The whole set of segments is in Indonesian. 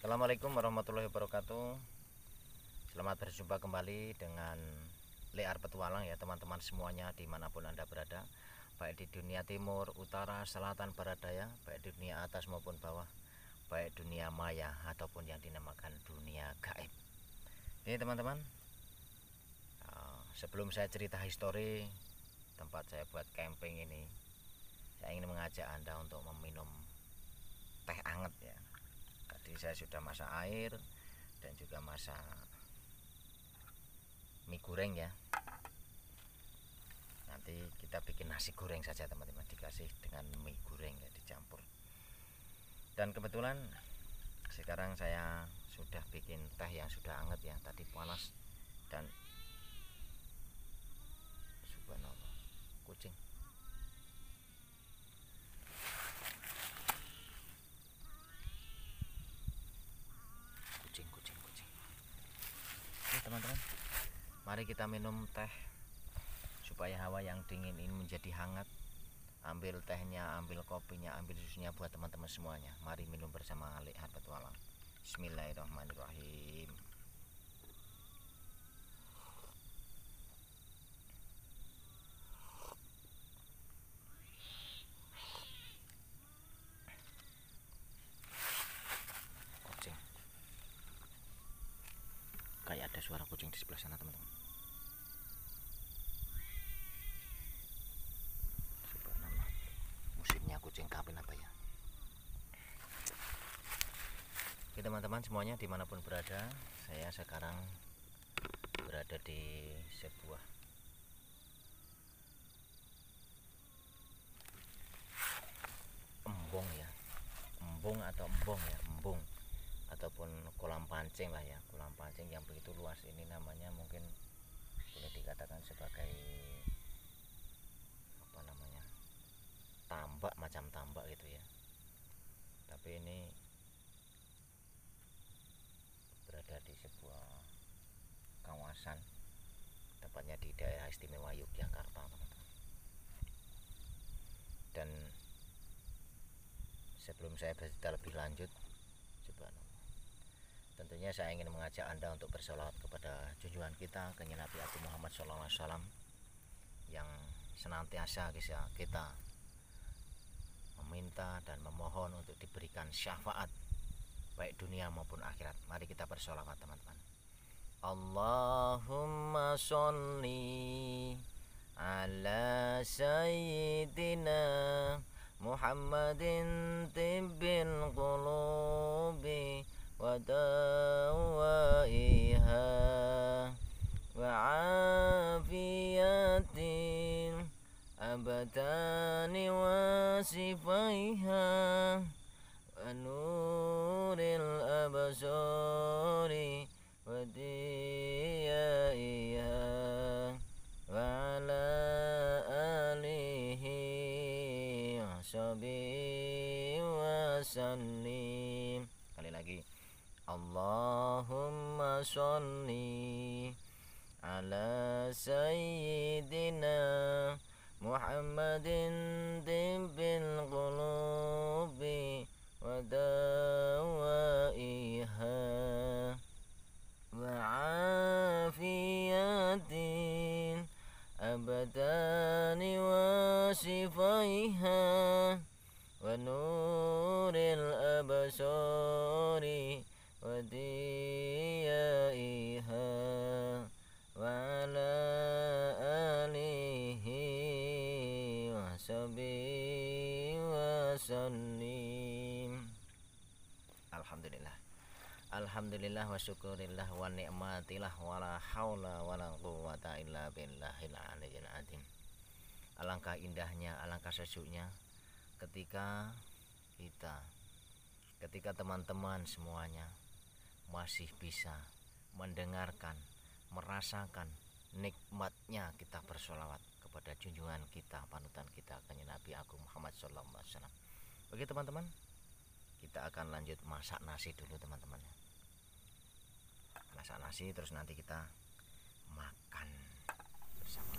Assalamualaikum warahmatullahi wabarakatuh. Selamat berjumpa kembali dengan Lear Petualang ya teman-teman semuanya, dimanapun Anda berada, baik di dunia timur, utara, selatan, barat, daya, baik di dunia atas maupun bawah, baik dunia maya ataupun yang dinamakan dunia gaib. Ini teman-teman, sebelum saya cerita histori tempat saya buat camping ini, saya ingin mengajak Anda untuk meminum teh anget ya. Tadi saya sudah masak air dan juga masak mie goreng ya. Nanti kita bikin nasi goreng saja teman-teman, dikasih dengan mie goreng ya, dicampur. Dan kebetulan sekarang saya sudah bikin teh yang sudah hangat ya, tadi panas. Dan subhanallah, kucing. Oke teman-teman, mari kita minum teh supaya hawa yang dingin ini menjadi hangat. Ambil tehnya, ambil kopinya, ambil susunya buat teman-teman semuanya. Mari minum bersama Lear Petualang. Bismillahirrahmanirrahim. Kucing, kayak ada suara kucing di sebelah sana teman-teman. Subhanallah, musimnya kucing kawin apa ya. Oke teman-teman semuanya, dimanapun berada, saya sekarang berada di sebuah embong ya, embung ataupun kolam pancing lah ya, kolam pancing yang begitu luas ini. Namanya mungkin boleh dikatakan sebagai apa namanya, tambak, macam tambak gitu ya. Tapi ini berada di sebuah kawasan, tepatnya di daerah istimewa Yogyakarta teman-teman. Dan sebelum saya bercerita lebih lanjut, tentunya saya ingin mengajak Anda untuk bersolawat kepada junjungan kita, kanjeng Nabi Muhammad SAW, yang senantiasa kita meminta dan memohon untuk diberikan syafaat baik dunia maupun akhirat. Mari kita bersolawat teman-teman. Allahumma sholli ala sayyidina Muhammadin tibbil qulubi wa dawaiha wa afiyatin abadani wa sifaiha wa nuril abasari wa diyaiha wa ala alihi wa sahbihi wa sallim. Kali lagi, Allahumma sholli ala sayyidina Muhammadin tibbil qulubi wa dawaiha wa afiyatin abadani wa sifaiha wa nuril abasari wa diyaiha wa ala alihi wa sahbihi wa sallim. Alhamdulillah. Alhamdulillah wa syukurillah wa ni'matillah wa la haula wa la quwwata illa billahil aliyyil azim. Alangkah indahnya, alangkah sejuknya ketika teman-teman semuanya masih bisa mendengarkan, merasakan nikmatnya kita bersolawat kepada junjungan kita, panutan kita, kanjeng Nabi Agung Muhammad sallallahu alaihi wasallam. Oke teman-teman, kita akan lanjut masak nasi dulu teman-teman. Masak nasi terus nanti kita makan bersama.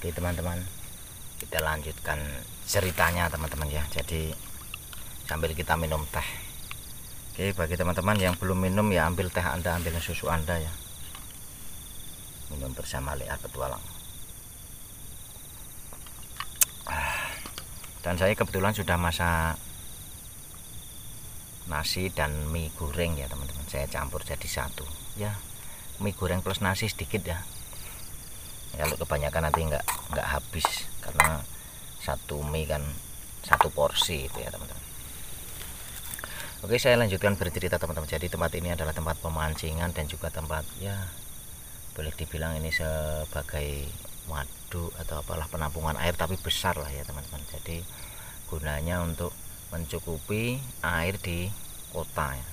Oke teman-teman, kita lanjutkan ceritanya teman-teman ya. Jadi sambil kita minum teh. Oke, bagi teman-teman yang belum minum ya ambil teh Anda, ambil susu Anda ya. Minum bersama Lear Petualang. Dan saya kebetulan sudah masak nasi dan mie goreng ya teman-teman. Saya campur jadi satu ya. Mie goreng plus nasi sedikit ya. Kalau kebanyakan nanti nggak habis karena satu mie kan satu porsi itu ya teman-teman. Oke, saya lanjutkan bercerita teman-teman. Jadi tempat ini adalah tempat pemancingan dan juga tempat ya boleh dibilang ini sebagai waduk atau apalah penampungan air, tapi besar lah ya teman-teman. Jadi gunanya untuk mencukupi air di kota ya.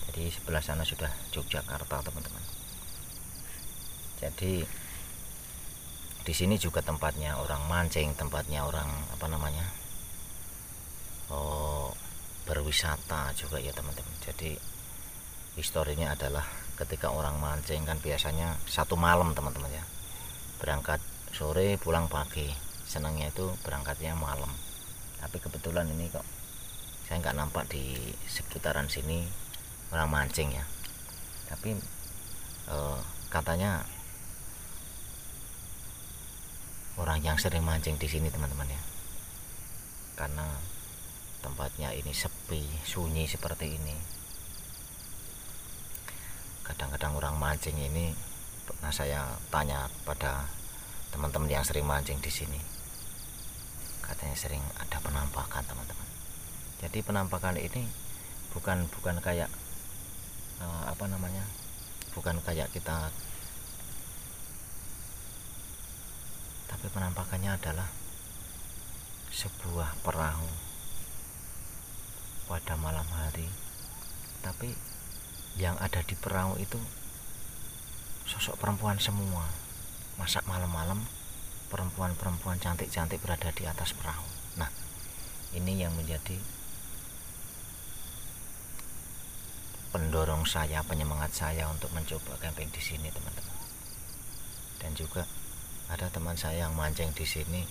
Jadi sebelah sana sudah Yogyakarta teman-teman. Jadi di sini juga tempatnya orang mancing, tempatnya orang berwisata juga ya teman-teman. Jadi historinya adalah ketika orang mancing kan biasanya satu malam teman-teman ya, berangkat sore pulang pagi, senangnya itu berangkatnya malam. Tapi kebetulan ini kok saya nggak nampak di sekitaran sini orang mancing ya. Tapi katanya orang yang sering mancing di sini teman-teman ya, karena tempatnya ini sepi, sunyi seperti ini. Kadang-kadang orang mancing ini pernah saya tanya pada teman-teman yang sering mancing di sini, katanya sering ada penampakan teman-teman. Jadi penampakan ini bukan kayak bukan kayak kita, tapi penampakannya adalah sebuah perahu pada malam hari, tapi yang ada di perahu itu sosok perempuan semua. Masa malam-malam perempuan-perempuan cantik-cantik berada di atas perahu. Nah, ini yang menjadi pendorong saya, penyemangat saya untuk mencoba camping di sini, teman-teman. Dan juga ada teman saya yang mancing di sini,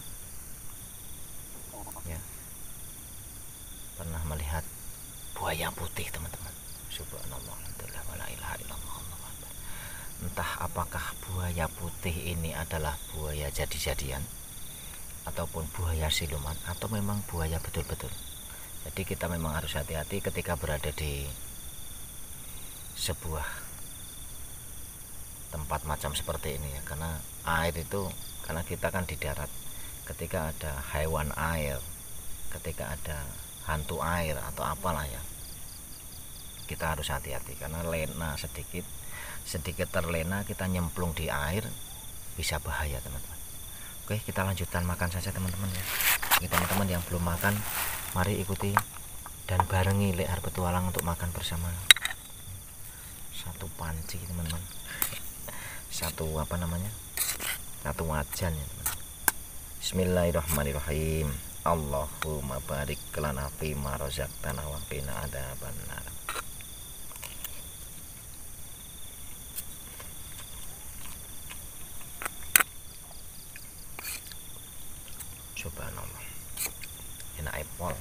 ya, pernah melihat buaya putih, teman-teman. Subhanallah, alhamdulillah, wala ilaha illallah, Allahu akbar. Entah apakah buaya putih ini adalah buaya jadi-jadian ataupun buaya siluman, atau memang buaya betul-betul. Jadi kita memang harus hati-hati ketika berada di sebuah tempat macam seperti ini, ya, karena air itu, karena kita kan di darat, ketika ada hewan air, ketika ada hantu air atau apalah, ya, kita harus hati-hati, karena lena sedikit terlena, kita nyemplung di air bisa bahaya, teman-teman. Oke, kita lanjutkan makan saja, teman-teman, ya. Bagi teman-teman yang belum makan, mari ikuti dan barengi Lear Petualang untuk makan bersama. Satu panci, teman-teman, satu satu wajan, ya, teman. Bismillahirrahmanirrahim. Allahumma barik lana fima razaqtana wa qina adzabannar. Subhanallah, enak apel.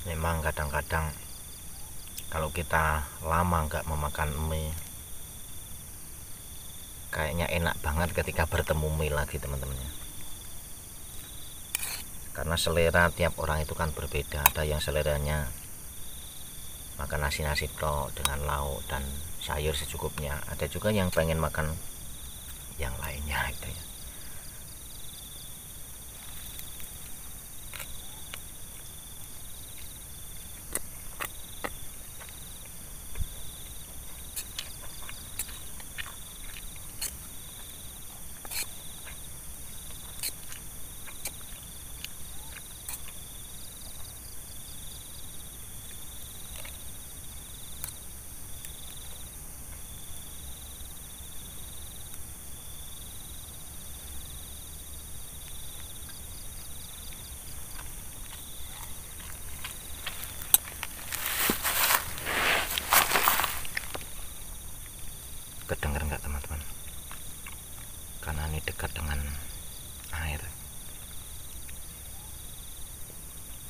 Memang kadang-kadang kalau kita lama nggak memakan mie, kayaknya enak banget ketika bertemu mie lagi, teman-teman, ya. Karena selera tiap orang itu kan berbeda. Ada yang seleranya makan nasi tok dengan lauk dan sayur secukupnya, ada juga yang pengen makan yang lainnya, gitu, ya. Kedengar nggak, teman-teman? Karena ini dekat dengan air,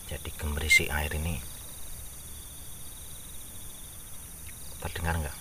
jadi gemerisi air ini terdengar nggak?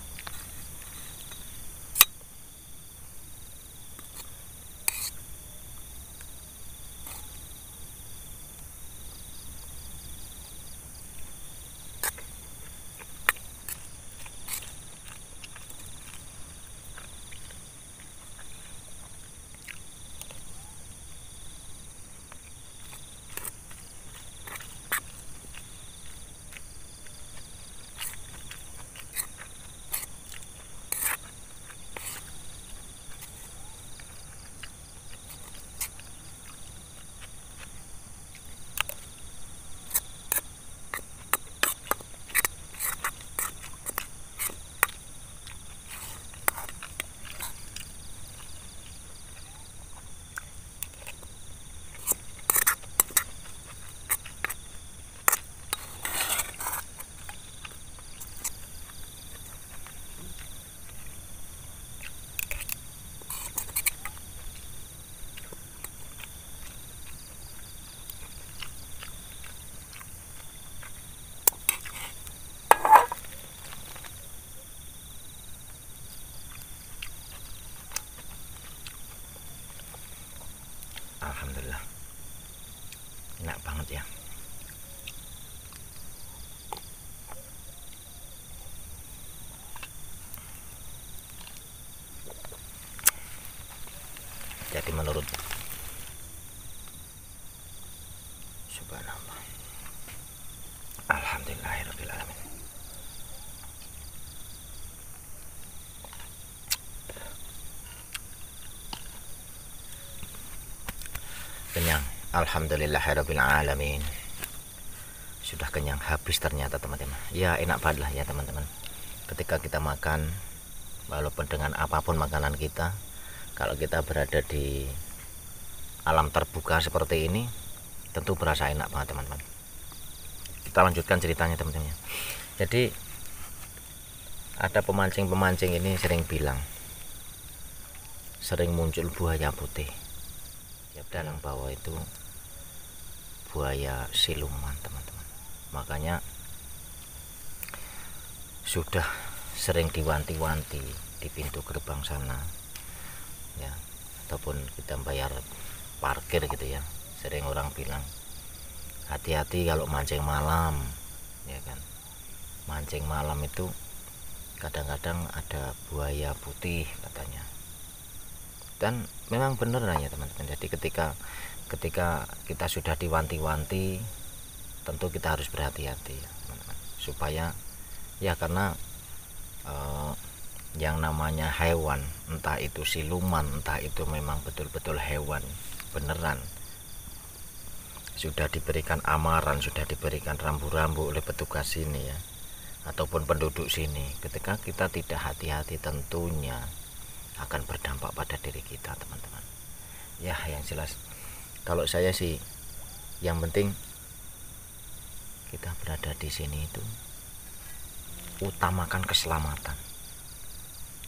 Alhamdulillah, enak banget ya. Jadi menurut subhanallah, alhamdulillahirabbil alamin. Kenyang, alhamdulillahirabbil alamin. Sudah kenyang habis ternyata teman-teman. Ya enak banget lah ya teman-teman. Ketika kita makan, walaupun dengan apapun makanan kita, kalau kita berada di alam terbuka seperti ini, tentu berasa enak banget teman-teman. Kita lanjutkan ceritanya teman-teman. Jadi ada pemancing-pemancing ini sering bilang, sering muncul buaya putih. Ya, dalam bawah itu buaya siluman teman-teman. Makanya sudah sering diwanti-wanti di pintu gerbang sana ya, ataupun kita bayar parkir gitu ya, sering orang bilang hati-hati kalau mancing malam ya kan. Mancing malam itu kadang-kadang ada buaya putih katanya, dan memang benar ya teman-teman. Jadi ketika kita sudah diwanti-wanti, tentu kita harus berhati-hati ya teman-teman, supaya ya karena yang namanya hewan, entah itu siluman, entah itu memang betul-betul hewan beneran, sudah diberikan amaran, sudah diberikan rambu-rambu oleh petugas sini ya, ataupun penduduk sini. Ketika kita tidak hati-hati, tentunya akan berdampak pada diri kita teman-teman. Ya yang jelas, kalau saya sih yang penting kita berada di sini itu utamakan keselamatan,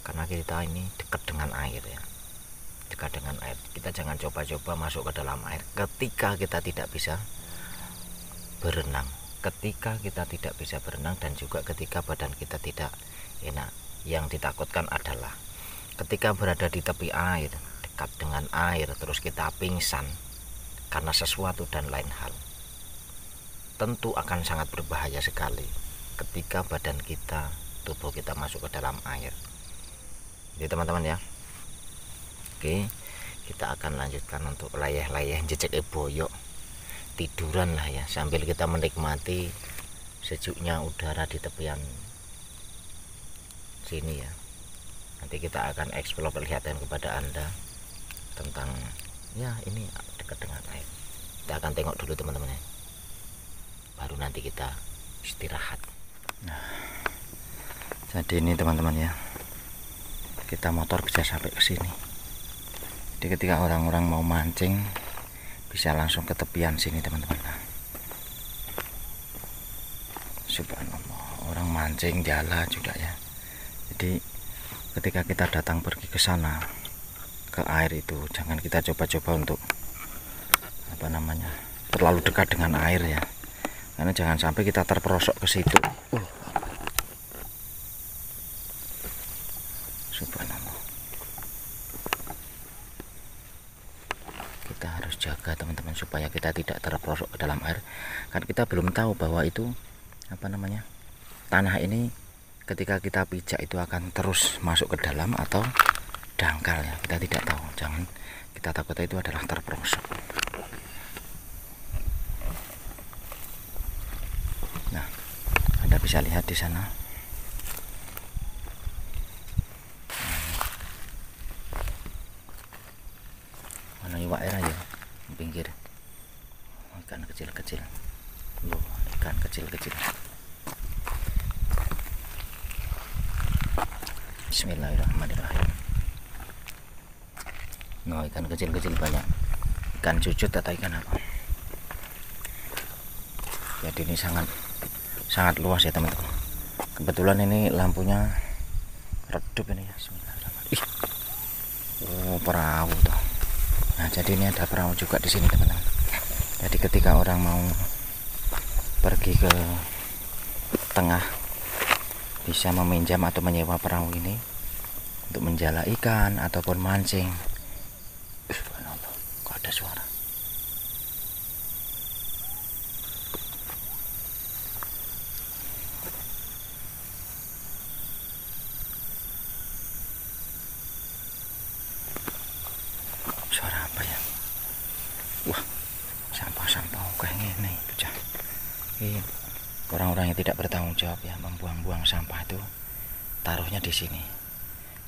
karena kita ini dekat dengan air ya, dekat dengan air. Kita jangan coba-coba masuk ke dalam air ketika kita tidak bisa berenang, dan juga ketika badan kita tidak enak. Yang ditakutkan adalah ketika berada di tepi air, dekat dengan air, terus kita pingsan karena sesuatu dan lain hal, tentu akan sangat berbahaya sekali ketika badan kita, tubuh kita masuk ke dalam air. Jadi teman-teman ya, oke, kita akan lanjutkan untuk layah-layah jejak boyok, tiduran lah ya, sambil kita menikmati sejuknya udara di tepian sini ya. Nanti kita akan eksplor, perlihatkan kepada Anda tentang ya ini dekat dengan air. Kita akan tengok dulu teman-teman ya, baru nanti kita istirahat. Nah, jadi ini teman-teman ya, kita motor bisa sampai ke sini. Jadi ketika orang-orang mau mancing bisa langsung ke tepian sini teman-teman. Nah, subhanallah, orang mancing jala juga ya. Jadi ketika kita datang pergi ke sana, ke air itu, jangan kita coba-coba untuk terlalu dekat dengan air ya, karena jangan sampai kita terperosok ke situ. Subhanallah, kita harus jaga teman-teman supaya kita tidak terperosok ke dalam air, karena kita belum tahu bahwa itu tanah ini ketika kita pijak itu akan terus masuk ke dalam atau dangkal ya, kita tidak tahu. Jangan kita takut itu adalah terperosok. Nah, Anda bisa lihat di sana. Mana iwak era ya, di pinggir. Ikan kecil-kecil. Loh, ikan kecil-kecil. Bismillahirrahmanirrahim. Nah, ikan kecil-kecil banyak. Ikan cucut atau ikan apa? Jadi ini sangat luas ya teman-teman. Kebetulan ini lampunya redup ini ya. Bismillahirrahmanirrahim. Oh, perahu tuh. Nah, jadi ini ada perahu juga di sini teman-teman. Jadi ketika orang mau pergi ke tengah, bisa meminjam atau menyewa perahu ini untuk menjala ikan ataupun mancing. Subhanallah, kok ada suara. orang-orang yang tidak bertanggung jawab ya, membuang-buang sampah itu taruhnya di sini,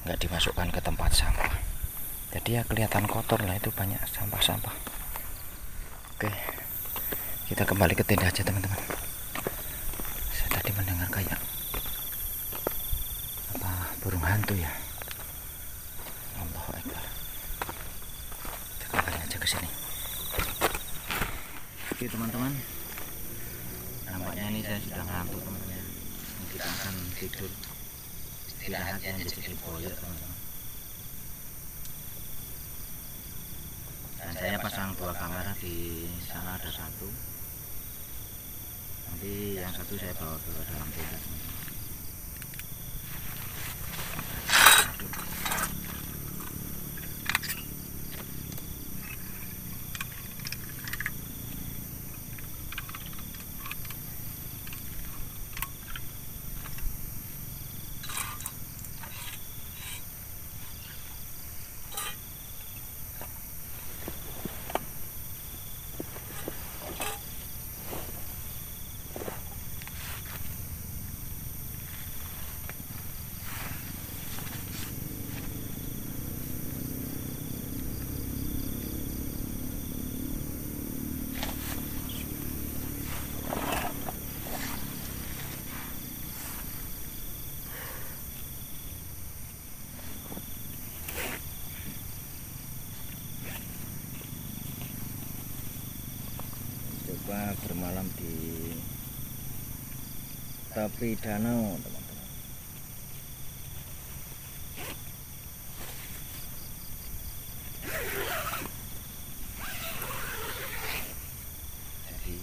nggak dimasukkan ke tempat sampah, jadi ya kelihatan kotor lah, itu banyak sampah-sampah. Oke, kita kembali ke tenda aja teman-teman. Saya tadi mendengar kayak apa, burung hantu ya. Allahu Akbar. Kita kembali aja ke sini. Oke teman-teman, nampaknya ini saya sudah ngantuk teman-teman. Kita akan tidur istirahat yang jadi boyer teman-teman. Dan saya pasang 2 kamera, di sana ada 1, nanti yang 1 saya bawa ke dalam tenda teman-teman. Coba bermalam di tepi danau teman-teman. Jadi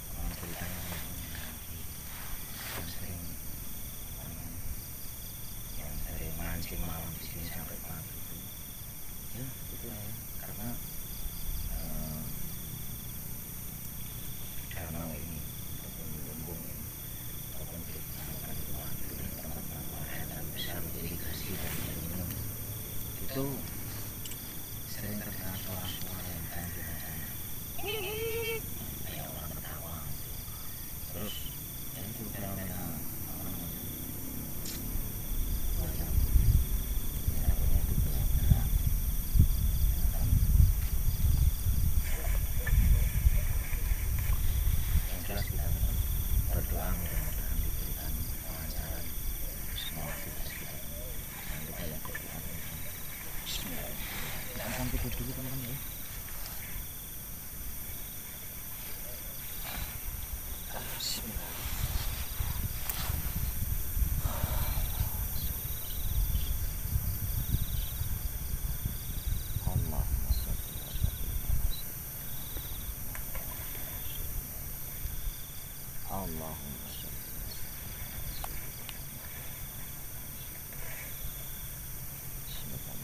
orang ceritanya yang sering mancing malam di sini sampai pagi itu, ya itu ya, karena danau ini ataupun lumbung ini ataupun digunakan untuk tempat yang bisa irigasi dan air minum, itu sering terdengar suara-suara yang tadi sana, kayak orang ketawa. Terus ya itu fenomena wayang, fenomena itu bergerak. Yang jelas kita berdoa mudah-mudahan diberikan kelancaran semua aktivitas kita. Jangan lupa ya berdoa. Bismillahirrahmanirrahim. Kita akan tidur dulu teman-teman ya. Bismillah. Allahumma sholli wa sallim ala sayyidina Allahumma sholli wa sallim. Bismillah.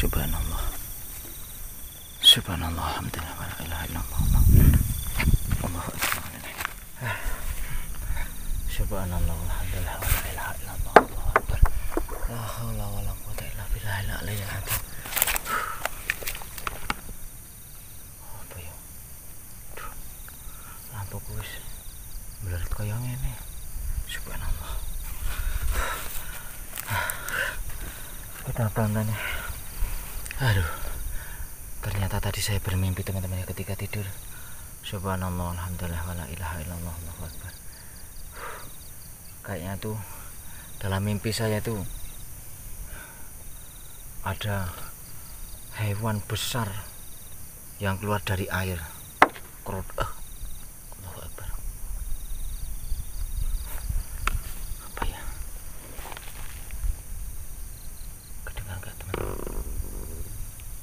Subhanallah, subhanallah, alhamdulillah, wa la ilaha illallah, Allahu akbar. Subhanallah, alhamdulillah, wa la ilaha illallah, Allahu akbar. La haula wa la quwwata illa billahil aliyyil azim. Apa ya? Lampu wis melerit kaya ngene. Subhanallah. Kita tonton nih. Aduh, ternyata tadi saya bermimpi teman-teman ya ketika tidur. Subhanallah, alhamdulillah, wa la ilaha illallah, Allahu akbar. Kayaknya tuh dalam mimpi saya tuh ada hewan besar yang keluar dari air. Allahu akbar. Apa ya? Kedengar nggak teman-teman?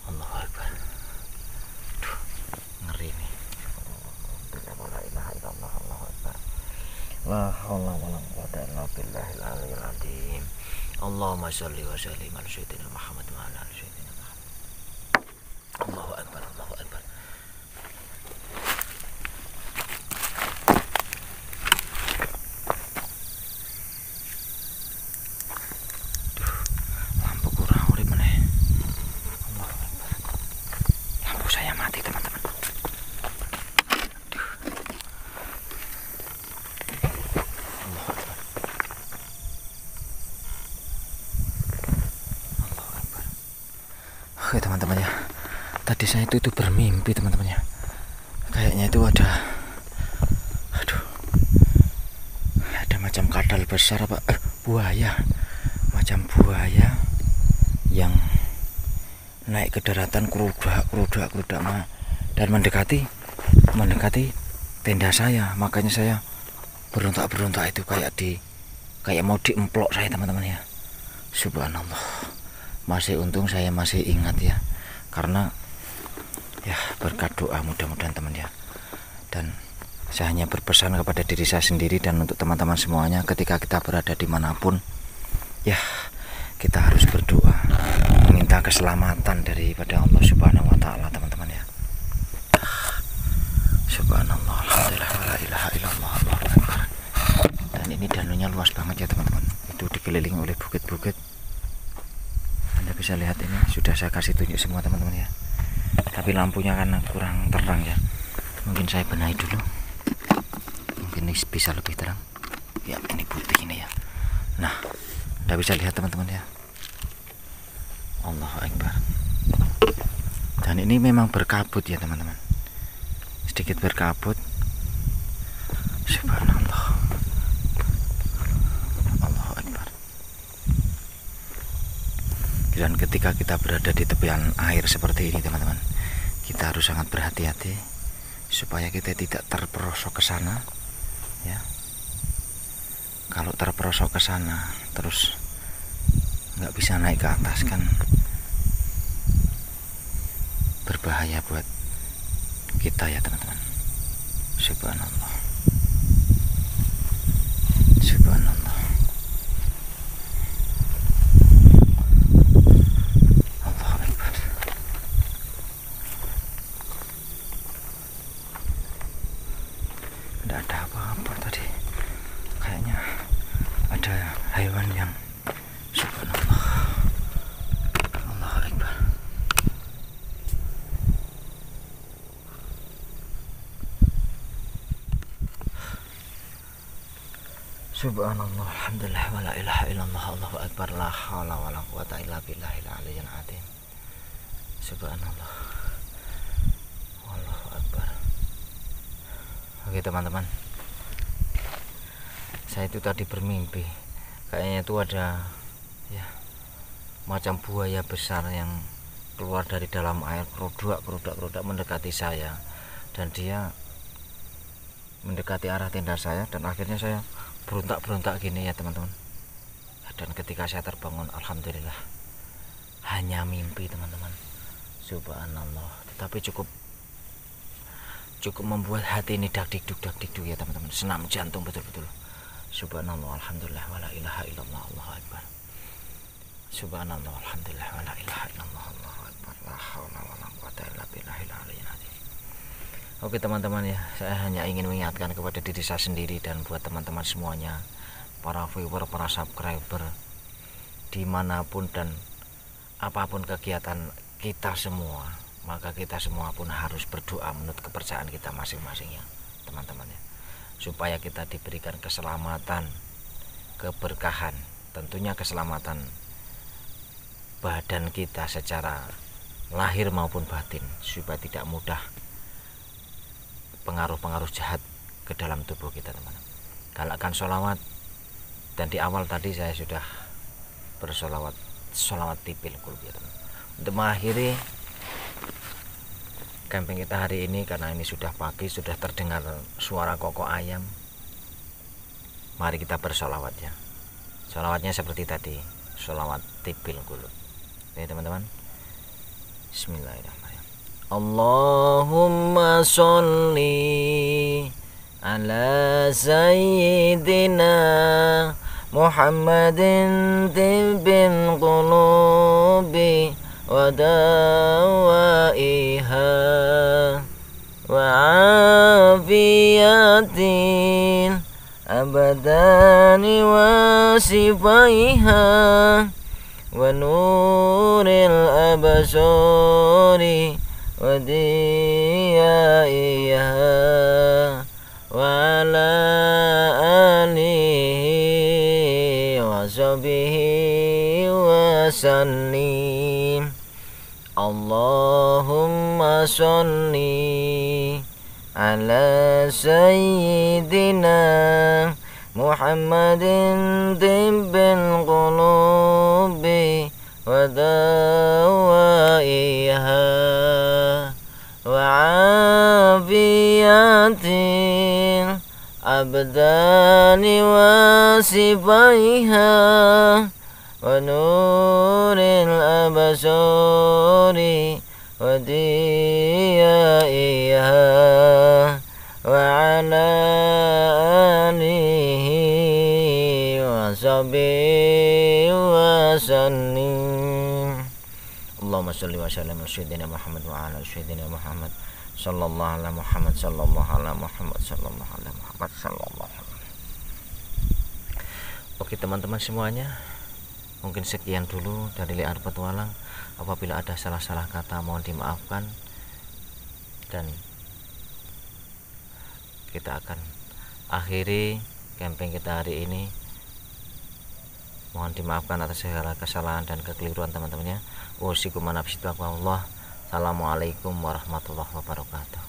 Allahu akbar. Duh, ngeri nih. La ilaha illallah, Allahu akbar. La haula wala quwwata illa billahil aliyyil azim. Allahumma shalli wa sallim ala sayyidina Muhammad wa ala ali sayyidina Muhammad. Allahu akbar, Allahu akbar. Duh, lampu kurang urip meneh. Allahu akbar. Lampu saya mati teman-teman. Oke teman-teman ya, tadi saya itu bermimpi teman-teman ya. Kayaknya itu ada macam kadal besar apa buaya, macam buaya yang naik ke daratan, kerudak dan mendekati tenda saya. Makanya saya berontak itu kayak mau diemplok saya teman-teman ya. Subhanallah. Masih untung saya masih ingat ya, karena ya berkat doa mudah-mudahan teman ya. Dan saya hanya berpesan kepada diri saya sendiri dan untuk teman-teman semuanya, ketika kita berada dimanapun ya kita harus berdoa meminta keselamatan daripada Allah Subhanahu wa ta'ala teman-teman ya. Subhanallah, alhamdulillah, wa la ilaha illallah, Allahu akbar. Dan ini danunya luas banget ya teman-teman. Itu dikelilingi oleh bukit-bukit. Anda bisa lihat ini sudah saya kasih tunjuk semua teman-teman ya. Tapi lampunya karena kurang terang ya. Mungkin saya benahi dulu. Mungkin ini bisa lebih terang. Ya ini putih ini ya. Nah, Anda bisa lihat teman-teman ya. Allahu akbar. Dan ini memang berkabut ya teman-teman. Sedikit berkabut. Subhanallah. Dan ketika kita berada di tepian air seperti ini teman-teman, kita harus sangat berhati-hati supaya kita tidak terperosok ke sana ya. Kalau terperosok ke sana terus nggak bisa naik ke atas kan berbahaya buat kita ya teman-teman. Subhanallah, subhanallah. Allahu Akbar. Tidak ada apa-apa tadi, kayaknya ada hewan yang subhanallah. Allahu Akbar. Subhanallah, alhamdulillah, wa la ilaha illallah, Allahu Akbar, la haula wa la quwata illa billahil aliyyil azim. Subhanallah, Allahu Akbar. Oke teman-teman, saya itu tadi bermimpi, kayaknya itu ada ya macam buaya besar yang keluar dari dalam air, produk mendekati saya, dan dia mendekati arah tenda saya, dan akhirnya saya berontak gini ya teman-teman. Dan ketika saya terbangun, alhamdulillah hanya mimpi teman-teman. Subhanallah, tetapi cukup membuat hati ini dak dikduk ya teman-teman, senam jantung betul-betul. Subhanallah, alhamdulillah, wala ilaha illallah, Allahu Akbar. Subhanallah, alhamdulillah, wala ilaha illallah, Allahu Akbar, la haula wala quwata illa billahil aliyyil azim. Oke teman-teman ya, saya hanya ingin mengingatkan kepada diri saya sendiri dan buat teman-teman semuanya, para viewer, para subscriber, dimanapun dan apapun kegiatan kita semua, maka kita semua pun harus berdoa menurut kepercayaan kita masing-masing ya teman-teman ya, supaya kita diberikan keselamatan, keberkahan, tentunya keselamatan badan kita secara lahir maupun batin, supaya tidak mudah pengaruh-pengaruh jahat ke dalam tubuh kita teman-teman. Galakkan sholawat, dan di awal tadi saya sudah bersolawat, sholawat tipil kulub ya teman. Untuk mengakhiri camping kita hari ini, karena ini sudah pagi, sudah terdengar suara kokok ayam, mari kita bersolawat ya. Sholawatnya seperti tadi, sholawat tipil kulub. Oke teman-teman, bismillahirrahmanirrahim. Allahumma sholli ala sayyidina Muhammadin tibbil qulubi wa dawaiha wa afiyatin abadani wa sifaiha wa nuril abasori wa diyaiha wa ala alihi wa sahbihi wa sallim. Allahumma sholli ala sayyidina Muhammadin tibbil qulubi wa dawaiha wa afiyatin abdani wa sifaiha wa nuril abasori wa diyaiha wa ala alihi wa sahbihi wa sallim. Allahumma sholli wa sallim ala sayyidina Muhammad wa ala sayyidina Muhammad sallallahu ala Muhammad sallallahu ala Muhammad sallallahu ala Muhammad sallallahu ala. Oke teman-teman semuanya, mungkin sekian dulu dari Liar Petualang. Apabila ada salah-salah kata mohon dimaafkan, dan kita akan akhiri camping kita hari ini. Mohon dimaafkan atas segala kesalahan dan kekeliruan teman-temannya. Wassalamualaikum warahmatullahi wabarakatuh.